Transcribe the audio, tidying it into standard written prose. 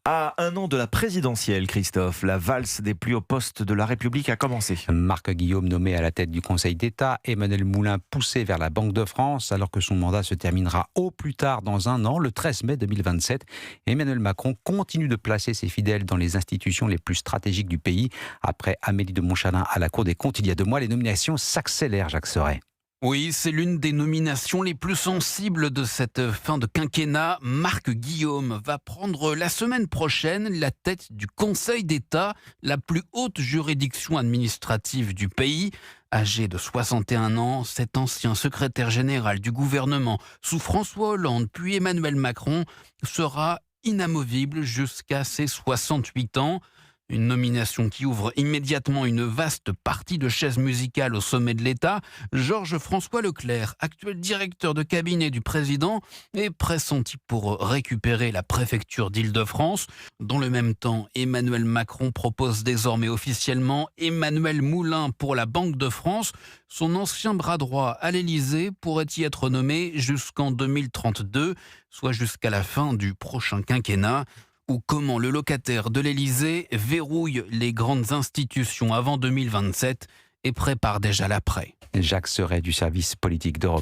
À un an de la présidentielle, Christophe, la valse des plus hauts postes de la République a commencé. Marc Guillaume nommé à la tête du Conseil d'État, Emmanuel Moulin poussé vers la Banque de France alors que son mandat se terminera au plus tard dans un an, le 13 mai 2027. Emmanuel Macron continue de placer ses fidèles dans les institutions les plus stratégiques du pays. Après Amélie de Montchalin à la Cour des comptes il y a 2 mois, les nominations s'accélèrent, Jacques Serret. Oui, c'est l'une des nominations les plus sensibles de cette fin de quinquennat. Marc Guillaume va prendre la semaine prochaine la tête du Conseil d'État, la plus haute juridiction administrative du pays. Âgé de 61 ans, cet ancien secrétaire général du gouvernement sous François Hollande puis Emmanuel Macron sera inamovible jusqu'à ses 68 ans. Une nomination qui ouvre immédiatement une vaste partie de chaises musicales au sommet de l'État. Georges-François Leclerc, actuel directeur de cabinet du président, est pressenti pour récupérer la préfecture d'Île-de-France. Dans le même temps, Emmanuel Macron propose désormais officiellement Emmanuel Moulin pour la Banque de France. Son ancien bras droit à l'Élysée pourrait y être nommé jusqu'en 2032, soit jusqu'à la fin du prochain quinquennat. Ou comment le locataire de l'Élysée verrouille les grandes institutions avant 2027 et prépare déjà l'après. Jacques Serret du service politique d'Europe